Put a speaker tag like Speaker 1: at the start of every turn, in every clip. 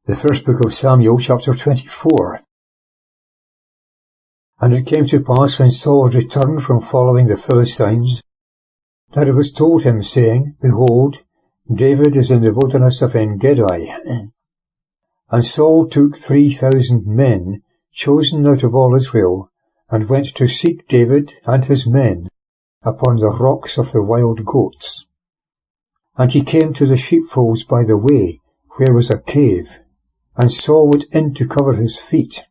Speaker 1: The first book of Samuel, chapter 24. And it came to pass, when Saul had returned from following the Philistines, that it was told him, saying, Behold, David is in the wilderness of En-gedi. And Saul took 3,000 men, chosen out of all Israel, and went to seek David and his men upon the rocks of the wild goats. And he came to the sheepfolds by the way, where was a cave. And Saul went in to cover his feet,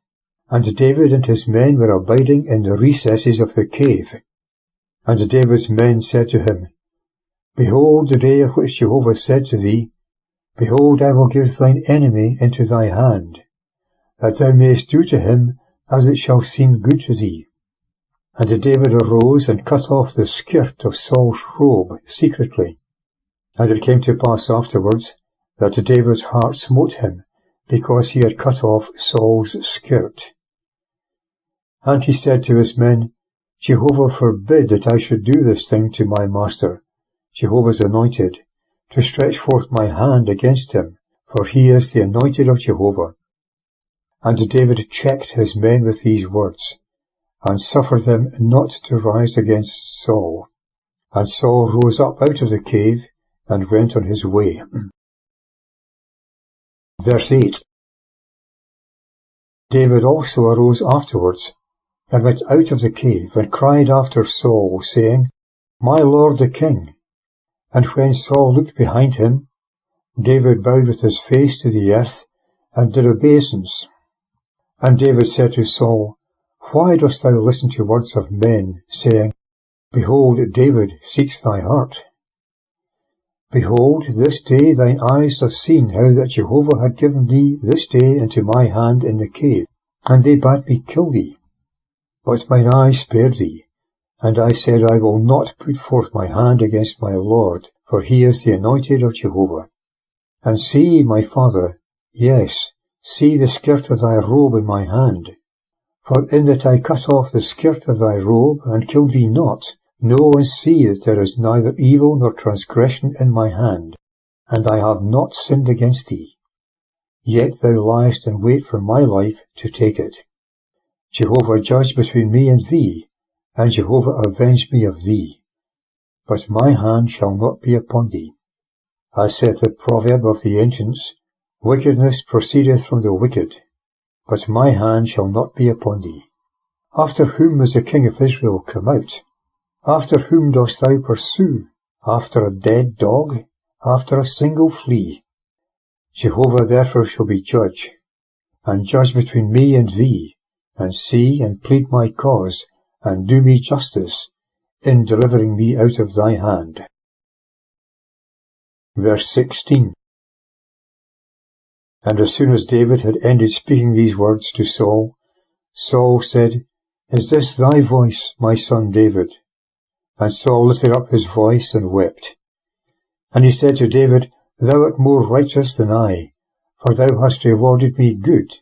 Speaker 1: and David and his men were abiding in the recesses of the cave. And David's men said to him, Behold the day of which Jehovah said to thee, Behold, I will give thine enemy into thy hand, that thou mayest do to him as it shall seem good to thee. And David arose and cut off the skirt of Saul's robe secretly. And it came to pass afterwards that David's heart smote him, because he had cut off Saul's skirt. And he said to his men, Jehovah forbid that I should do this thing to my master, Jehovah's anointed, to stretch forth my hand against him, for he is the anointed of Jehovah. And David checked his men with these words, and suffered them not to rise against Saul. And Saul rose up out of the cave, and went on his way. Verse 8. David also arose afterwards, and went out of the cave, and cried after Saul, saying, My lord the king. And when Saul looked behind him, David bowed with his face to the earth, and did obeisance. And David said to Saul, Why dost thou listen to words of men, saying, Behold, David seeks thy heart? Behold, this day thine eyes have seen how that Jehovah had given thee this day into my hand in the cave, and they bade me kill thee. But mine eyes spared thee, and I said, I will not put forth my hand against my Lord, for he is the anointed of Jehovah. And see, my father, yes, see the skirt of thy robe in my hand. For in that I cut off the skirt of thy robe, and killed thee not, know and see that there is neither evil nor transgression in my hand, and I have not sinned against thee. Yet thou liest in wait for my life to take it. Jehovah judge between me and thee, and Jehovah avenge me of thee. But my hand shall not be upon thee. As saith the proverb of the ancients, Wickedness proceedeth from the wicked, but my hand shall not be upon thee. After whom is the king of Israel come out? After whom dost thou pursue? After a dead dog? After a single flea? Jehovah therefore shall be judge, and judge between me and thee, and see and plead my cause, and do me justice, in delivering me out of thy hand. Verse 16. And as soon as David had ended speaking these words to Saul, Saul said, Is this thy voice, my son David? And Saul lifted up his voice and wept. And he said to David, Thou art more righteous than I, for thou hast rewarded me good,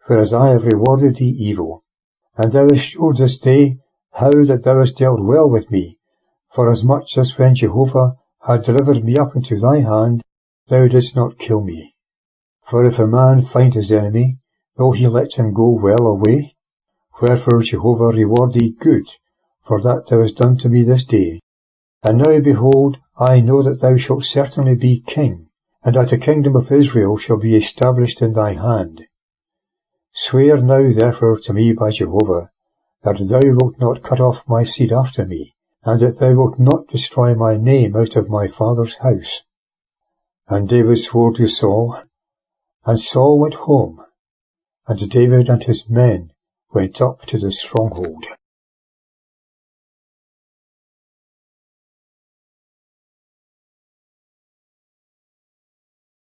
Speaker 1: whereas I have rewarded thee evil. And thou hast showed this day how that thou hast dealt well with me, forasmuch as when Jehovah had delivered me up into thy hand, thou didst not kill me. For if a man find his enemy, will he let him go well away? Wherefore Jehovah reward thee good, for that thou hast done to me this day. And now, behold, I know that thou shalt certainly be king, and that the kingdom of Israel shall be established in thy hand. Swear now therefore to me by Jehovah, that thou wilt not cut off my seed after me, and that thou wilt not destroy my name out of my father's house. And David swore to Saul, and Saul went home, and David and his men went up to the stronghold.